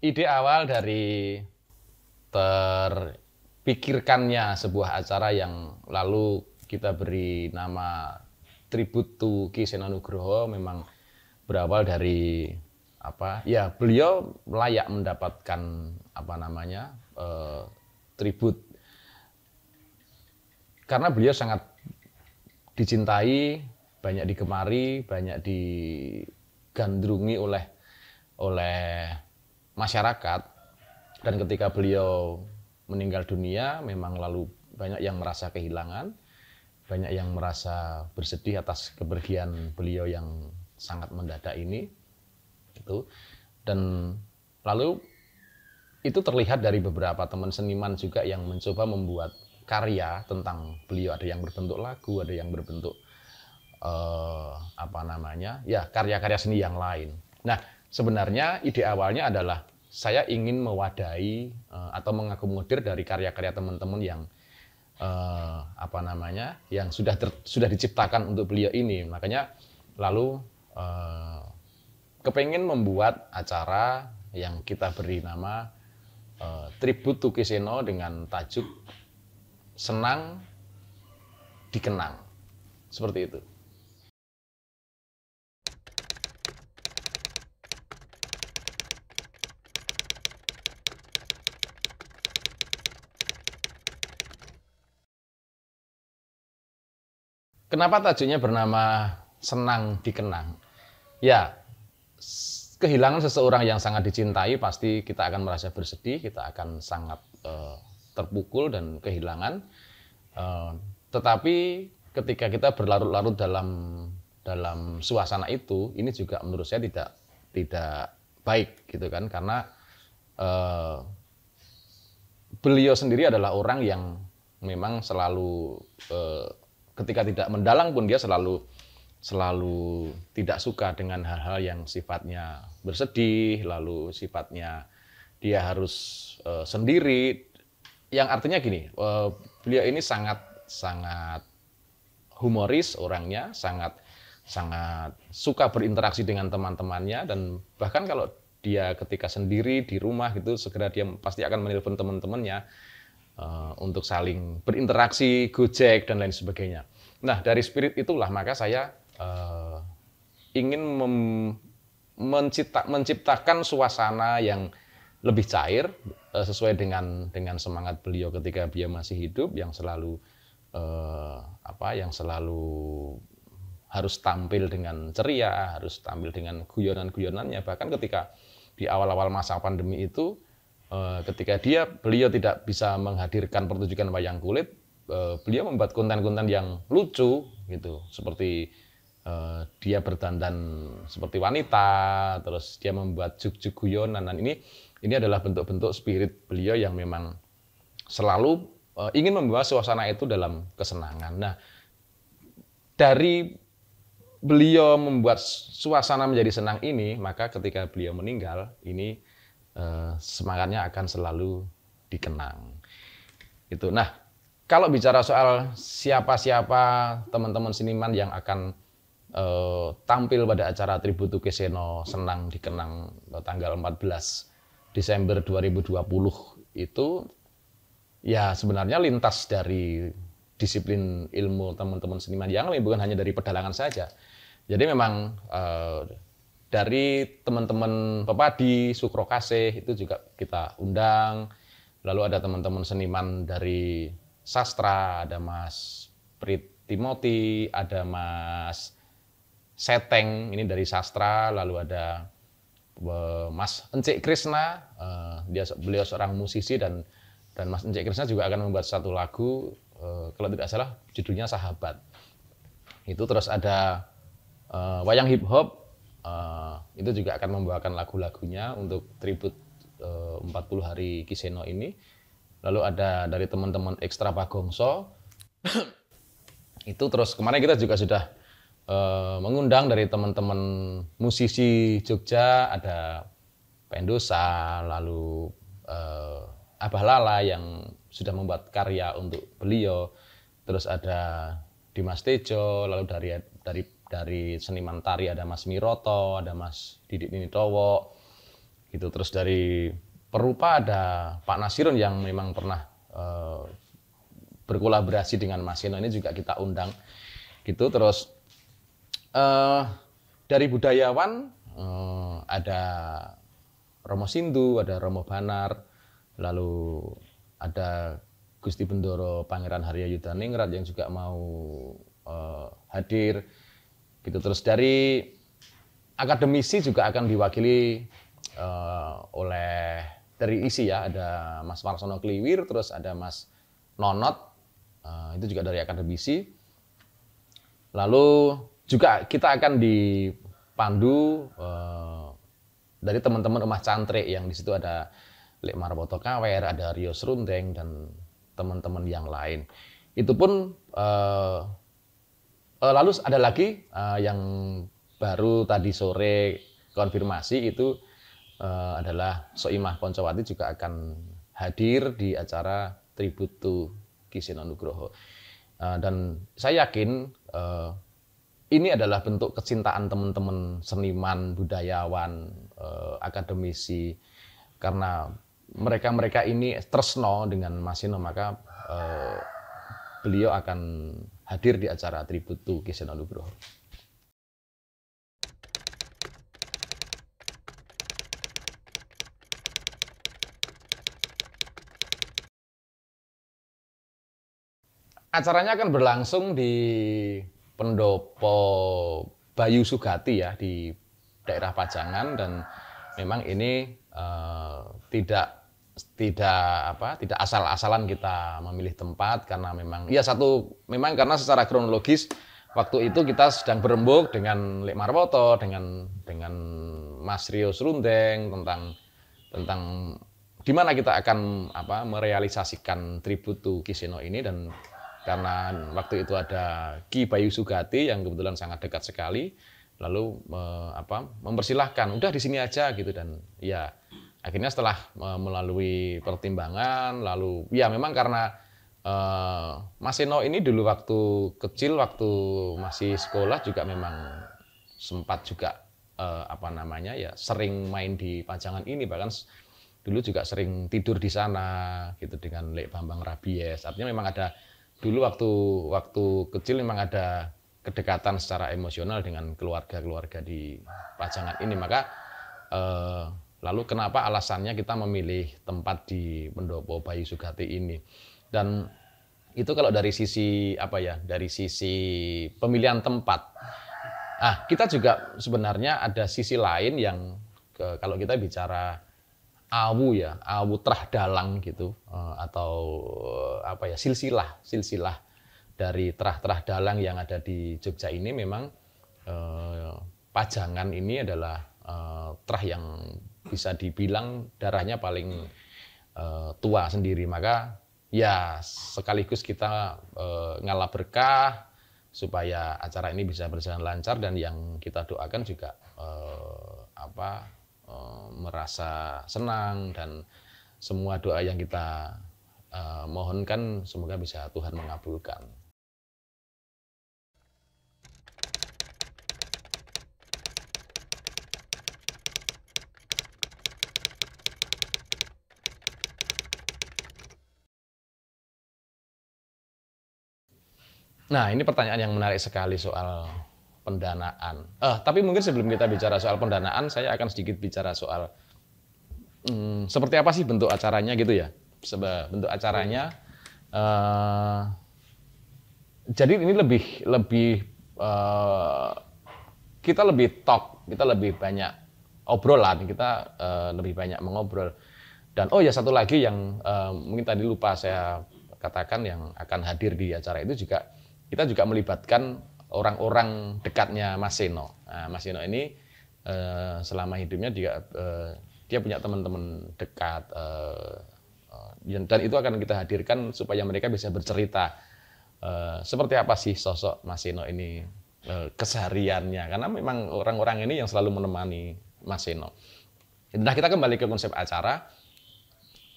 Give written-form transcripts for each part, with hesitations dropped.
ide awal dari terpikirkannya sebuah acara yang lalu kita beri nama Tribute to Ki Seno Nugroho memang berawal dari ya beliau layak mendapatkan tribut karena beliau sangat dicintai, banyak digemari, banyak digandrungi oleh masyarakat. Dan ketika beliau meninggal dunia, memang lalu banyak yang merasa kehilangan, banyak yang merasa bersedih atas kepergian beliau yang sangat mendadak ini. Dan lalu itu terlihat dari beberapa teman seniman juga yang mencoba membuat karya tentang beliau. Ada yang berbentuk lagu, ada yang berbentuk karya-karya seni yang lain. Nah, sebenarnya ide awalnya adalah saya ingin mewadahi atau mengakomodir dari karya-karya teman-teman yang yang sudah diciptakan untuk beliau ini. Makanya lalu kepengen membuat acara yang kita beri nama Tribute to Ki Seno dengan tajuk Senang Dikenang. Seperti itu. Kenapa tajuknya bernama Senang Dikenang? Ya, kehilangan seseorang yang sangat dicintai pasti kita akan merasa bersedih, kita akan sangat terpukul dan kehilangan. Tetapi ketika kita berlarut-larut dalam suasana itu, ini juga menurut saya tidak baik gitu kan, karena beliau sendiri adalah orang yang memang selalu ketika tidak mendalang pun dia selalu tidak suka dengan hal-hal yang sifatnya bersedih, lalu sifatnya dia harus sendiri. Yang artinya gini, beliau ini sangat humoris orangnya, sangat suka berinteraksi dengan teman-temannya, dan bahkan kalau dia ketika sendiri di rumah gitu, segera dia pasti akan menelpon teman-temannya untuk saling berinteraksi, gojek dan lain sebagainya. Nah, dari spirit itulah maka saya ingin menciptakan suasana yang lebih cair sesuai dengan semangat beliau ketika beliau masih hidup, yang selalu harus tampil dengan ceria, harus tampil dengan guyonan-guyonannya. Bahkan ketika di awal-awal masa pandemi itu, ketika beliau tidak bisa menghadirkan pertunjukan wayang kulit, beliau membuat konten-konten yang lucu gitu, seperti dia berdandan seperti wanita, terus dia membuat juk-juk guyonan. Dan ini adalah bentuk-bentuk spirit beliau yang memang selalu ingin membawa suasana itu dalam kesenangan. Nah, dari beliau membuat suasana menjadi senang ini, maka ketika beliau meninggal, ini semangatnya akan selalu dikenang. Itu. Nah, kalau bicara soal siapa-siapa teman-teman seniman yang akan tampil pada acara Tribute to Ki Seno Senang Dikenang tanggal 14 Desember 2020 itu, ya sebenarnya lintas dari disiplin ilmu teman-teman seniman yang lain, bukan hanya dari pedalangan saja. Jadi memang dari teman-teman pepadi, sukro kasih itu juga kita undang. Lalu ada teman-teman seniman dari sastra, ada Mas Prit Timoti, ada Mas Seteng, ini dari sastra, lalu ada Mas Encik Krisna, beliau seorang musisi, dan Mas Encik Krisna juga akan membuat satu lagu, kalau tidak salah judulnya Sahabat. Itu terus ada wayang hip hop, itu juga akan membawakan lagu-lagunya untuk tribut 40 hari Ki Seno ini. Lalu ada dari teman-teman Ekstra Bagongso. Itu terus kemarin kita juga sudah mengundang dari teman-teman musisi Jogja, ada Pendosa, lalu Abah Lala yang sudah membuat karya untuk beliau, terus ada Dimas Tejo, lalu dari seniman tari ada Mas Miroto, ada Mas Didik Ninitowo, Gitu. Terus dari Perupa ada Pak Nasirun yang memang pernah berkolaborasi dengan Mas Seno, ini juga kita undang. Gitu. Terus dari budayawan ada Romo Sindu, ada Romo Banar, lalu ada Gusti Bendoro Pangeran Harya Yudaningrat yang juga mau hadir. Gitu. Terus dari akademisi juga akan diwakili oleh dari isi ya, ada Mas Marsono Kliwir, terus ada Mas Nonot, itu juga dari akademisi. Lalu juga kita akan dipandu dari teman-teman Omah Cantrik, yang di situ ada Lek Marwoto Kawer, ada Rio Srundeng, dan teman-teman yang lain. Itu pun lalu ada lagi yang baru tadi sore konfirmasi, itu adalah Soimah Poncowati juga akan hadir di acara Tribute to Ki Seno Nugroho. Dan saya yakin ini adalah bentuk kecintaan teman-teman seniman, budayawan, akademisi, karena mereka ini tresno dengan Mas Seno, maka beliau akan hadir di acara Tribute to Ki Seno Nugroho. Acaranya akan berlangsung di Pendopo Bayu Sugati ya, di daerah Pajangan, dan memang ini tidak asal-asalan kita memilih tempat, karena memang memang karena secara kronologis waktu itu kita sedang berembuk dengan Lek Marwoto, dengan Mas Rio Srundeng tentang di mana kita akan merealisasikan Tribute to Ki Seno ini. Dan karena waktu itu ada Ki Bayu Sugati yang kebetulan sangat dekat sekali, lalu mempersilahkan udah di sini aja gitu. Dan ya akhirnya setelah melalui pertimbangan, lalu ya memang karena Mas Seno ini dulu waktu kecil, waktu masih sekolah juga memang sempat juga sering main di Pajangan ini, bahkan dulu juga sering tidur di sana gitu dengan Lek Bambang Rabies. Artinya memang ada dulu waktu kecil memang ada kedekatan secara emosional dengan keluarga-keluarga di Pajangan ini. Maka lalu kenapa alasannya kita memilih tempat di Pendopo Bayu Sugati ini. Dan itu kalau dari sisi dari sisi pemilihan tempat. Kita juga sebenarnya ada sisi lain yang kalau kita bicara awu trah dalang gitu, atau silsilah dari trah dalang yang ada di Jogja ini. Memang Pajangan ini adalah trah yang bisa dibilang darahnya paling tua sendiri. Maka ya sekaligus kita ngalah berkah supaya acara ini bisa berjalan lancar, dan yang kita doakan juga merasa senang, dan semua doa yang kita mohonkan semoga bisa Tuhan mengabulkan. Nah, ini pertanyaan yang menarik sekali soal pendanaan. Tapi mungkin sebelum kita bicara soal pendanaan, saya akan sedikit bicara soal seperti apa sih bentuk acaranya gitu ya. Bentuk acaranya, jadi ini lebih kita lebih talk, kita lebih banyak obrolan, kita lebih banyak mengobrol. Dan satu lagi yang mungkin tadi lupa saya katakan, yang akan hadir di acara itu juga kita juga melibatkan orang-orang dekatnya Mas Seno. Nah, Mas Seno ini selama hidupnya dia punya teman-teman dekat, dan itu akan kita hadirkan supaya mereka bisa bercerita seperti apa sih sosok Mas Seno ini kesehariannya, karena memang orang-orang ini yang selalu menemani Mas Seno. Nah, kita kembali ke konsep acara.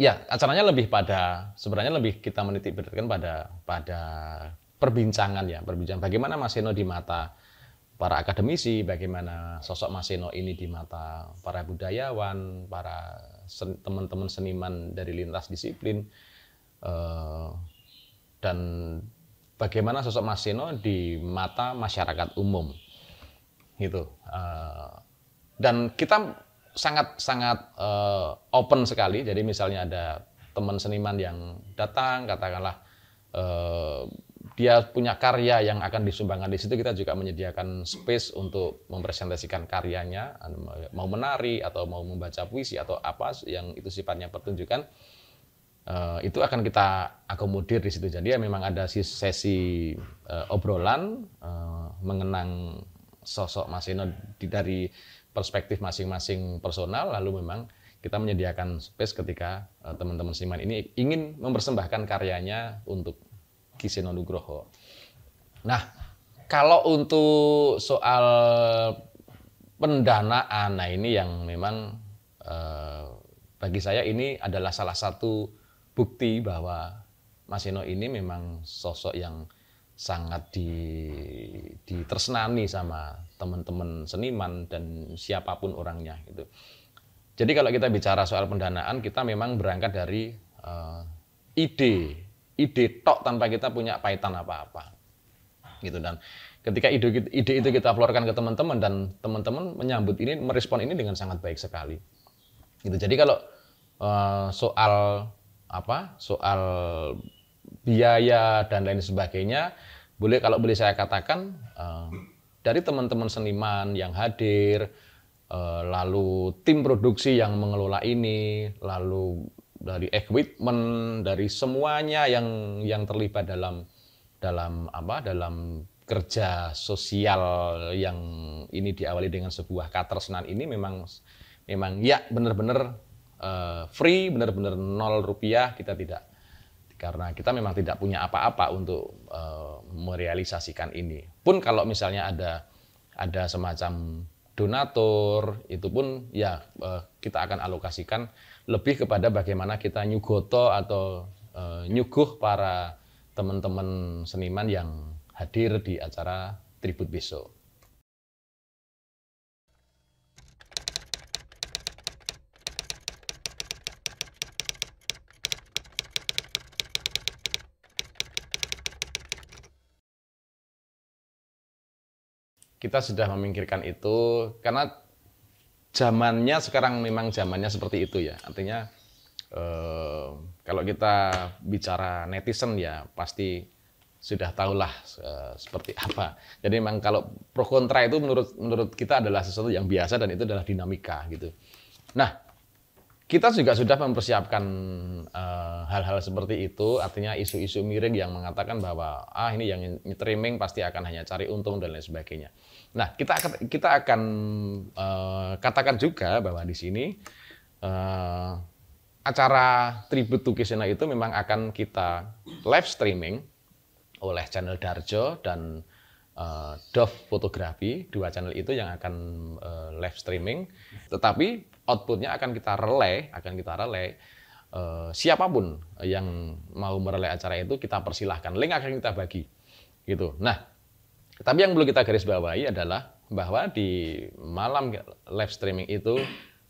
Ya, acaranya sebenarnya lebih kita menitik beratkan pada perbincangan bagaimana Mas Seno di mata para akademisi, bagaimana sosok Mas Seno ini di mata para budayawan, para teman-teman seniman dari lintas disiplin, dan bagaimana sosok Mas Seno di mata masyarakat umum, gitu. Dan kita sangat open sekali. Jadi misalnya ada teman seniman yang datang, katakanlah dia punya karya yang akan disumbangkan di situ, kita juga menyediakan space untuk mempresentasikan karyanya, mau menari atau mau membaca puisi atau apa yang itu sifatnya pertunjukan, itu akan kita akomodir di situ. Jadi ya memang ada sesi obrolan mengenang sosok Mas Seno dari perspektif masing-masing personal, lalu memang kita menyediakan space ketika teman-teman seniman ini ingin mempersembahkan karyanya untuk Ki Seno Nugroho. Nah, kalau untuk soal pendanaan, nah ini yang memang bagi saya ini adalah salah satu bukti bahwa Mas Seno ini memang sosok yang sangat ditresnani sama teman-teman seniman dan siapapun orangnya gitu. Jadi kalau kita bicara soal pendanaan, kita memang berangkat dari ide tok tanpa kita punya paitan apa-apa gitu. Dan ketika ide itu kita florkan ke teman-teman dan teman-teman menyambut ini, merespon ini dengan sangat baik sekali gitu. Jadi kalau soal biaya dan lain sebagainya, kalau boleh saya katakan dari teman-teman seniman yang hadir, lalu tim produksi yang mengelola ini, lalu dari equipment, dari semuanya yang terlibat dalam kerja sosial yang ini diawali dengan sebuah katresnan ini memang ya benar-benar free, benar-benar 0 rupiah. Kita tidak, karena kita memang tidak punya apa-apa untuk merealisasikan ini. Pun kalau misalnya ada semacam donatur, itu pun ya kita akan alokasikan lebih kepada bagaimana kita nyugoto atau nyuguh para teman-teman seniman yang hadir di acara tribut besok. Kita sudah memikirkan itu karena zamannya sekarang memang zamannya seperti itu ya. Artinya kalau kita bicara netizen ya pasti sudah tahulah seperti apa. Jadi memang kalau pro kontra itu menurut kita adalah sesuatu yang biasa dan itu adalah dinamika gitu. Nah, kita juga sudah mempersiapkan hal-hal seperti itu, artinya isu-isu miring yang mengatakan bahwa ini yang streaming pasti akan hanya cari untung dan lain sebagainya. Nah, kita akan katakan juga bahwa di sini acara tribute to Ki Seno itu memang akan kita live streaming oleh channel Darjo dan Dove Fotografi, 2 channel itu yang akan live streaming, tetapi outputnya akan kita relay, siapapun yang mau merelay acara itu kita persilahkan, link akan kita bagi, gitu. Nah, tapi yang perlu kita garis bawahi adalah bahwa di malam live streaming itu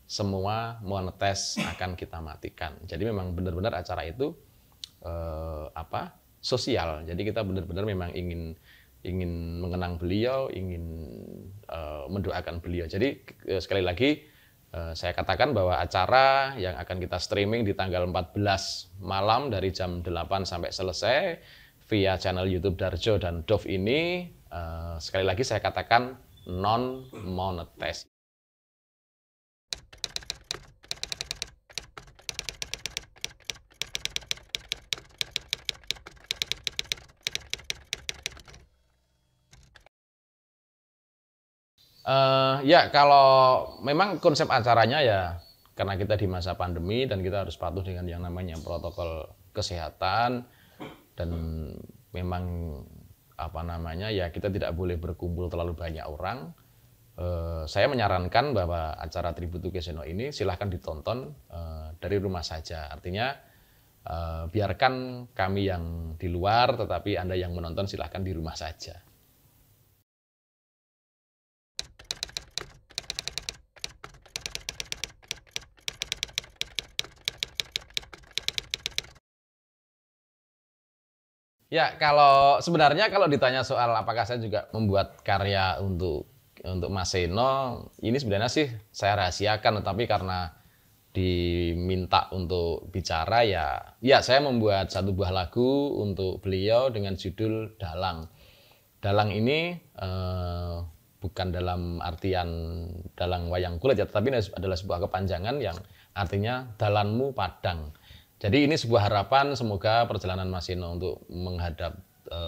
semua monetes akan kita matikan. Jadi memang benar-benar acara itu sosial. Jadi kita benar-benar memang ingin mengenang beliau, ingin mendoakan beliau. Jadi sekali lagi saya katakan bahwa acara yang akan kita streaming di tanggal 14 malam dari jam 8 sampai selesai via channel YouTube Darjo dan Dove ini, sekali lagi saya katakan non-monetis. Ya, kalau memang konsep acaranya ya karena kita di masa pandemi dan kita harus patuh dengan yang namanya protokol kesehatan dan memang ya kita tidak boleh berkumpul terlalu banyak orang. Saya menyarankan bahwa acara tribute to Ki Seno ini silahkan ditonton dari rumah saja. Artinya biarkan kami yang di luar, tetapi Anda yang menonton silahkan di rumah saja. Ya, sebenarnya kalau ditanya soal apakah saya juga membuat karya untuk Mas Seno, ini sebenarnya sih saya rahasiakan, tetapi karena diminta untuk bicara ya saya membuat satu buah lagu untuk beliau dengan judul Dalang. Dalang ini bukan dalam artian dalang wayang kulit ya, tetapi adalah sebuah kepanjangan yang artinya dalanmu padang. Jadi ini sebuah harapan, semoga perjalanan Mas Seno untuk menghadap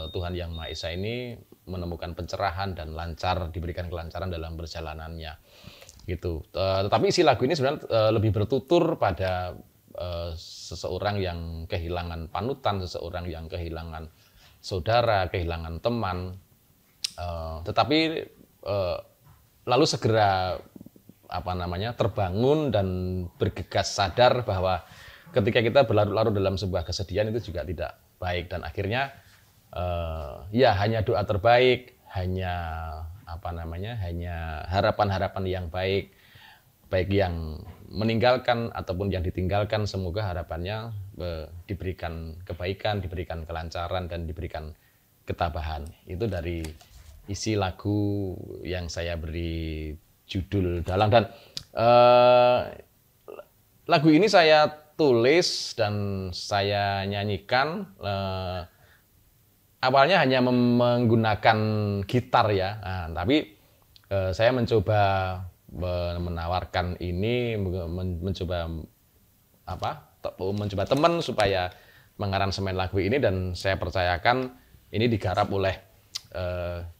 Tuhan Yang Maha Esa ini menemukan pencerahan dan lancar, diberikan kelancaran dalam perjalanannya. Gitu. Tetapi isi lagu ini sebenarnya lebih bertutur pada seseorang yang kehilangan panutan, seseorang yang kehilangan saudara, kehilangan teman, tetapi lalu segera terbangun dan bergegas sadar bahwa ketika kita berlarut-larut dalam sebuah kesedihan itu juga tidak baik, dan akhirnya ya hanya doa terbaik, hanya hanya harapan-harapan yang baik yang meninggalkan ataupun yang ditinggalkan, semoga harapannya diberikan kebaikan, diberikan kelancaran, dan diberikan ketabahan. Itu dari isi lagu yang saya beri judul Dalang. Dan lagu ini saya tulis dan saya nyanyikan awalnya hanya menggunakan gitar ya, tapi saya mencoba menawarkan ini, mencoba teman supaya mengaransemen lagu ini, dan saya percayakan ini digarap oleh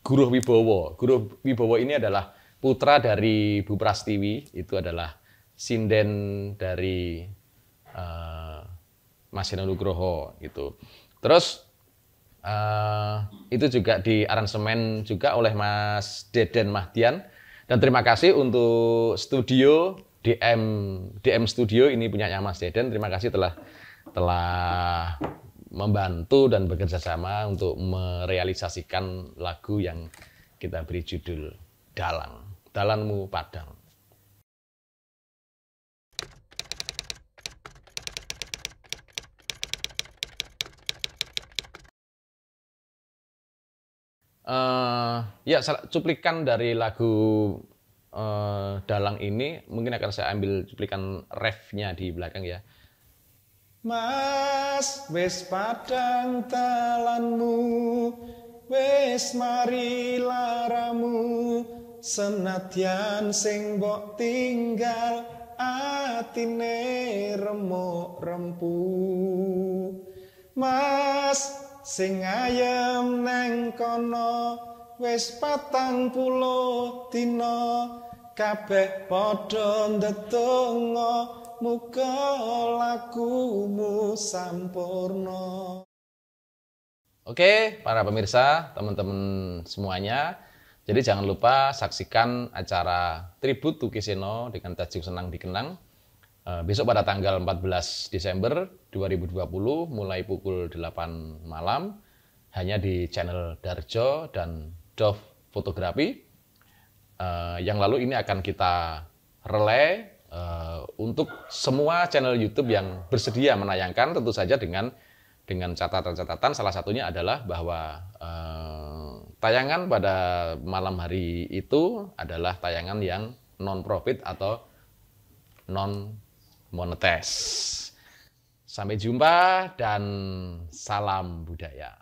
Guruh Wibowo. Guruh Wibowo ini adalah putra dari Bu Prastiwi, itu adalah sinden dari Mas Seno Nugroho gitu. Terus itu juga diaransemen juga oleh Mas Deden Mahdian, dan terima kasih untuk studio DM Studio, ini punyanya Mas Deden. Terima kasih telah membantu dan bekerja sama untuk merealisasikan lagu yang kita beri judul Dalang, Dalanmu Padang. Ya, cuplikan dari lagu Dalang ini mungkin akan saya ambil cuplikan refnya di belakang ya. Mas wis padang dalanmu, wis mari laramu, senadyan sing mbok tinggal atine remuk rempu. Mas sing ayem neng kono, wis 40 dina, kabeh padha ndedonga, muga lagumu sampurna. Oke, para pemirsa, teman-teman semuanya, jadi jangan lupa saksikan acara tribut Tuki Seno dengan tajuk Senang Dikenang besok pada tanggal 14 Desember 2020 mulai pukul 8 malam hanya di channel Darjo dan Dov Fotografi. Yang lalu ini akan kita relay untuk semua channel YouTube yang bersedia menayangkan, tentu saja dengan catatan-catatan. Salah satunya adalah bahwa tayangan pada malam hari itu adalah tayangan yang non-profit atau non-monetis. Sampai jumpa dan salam budaya.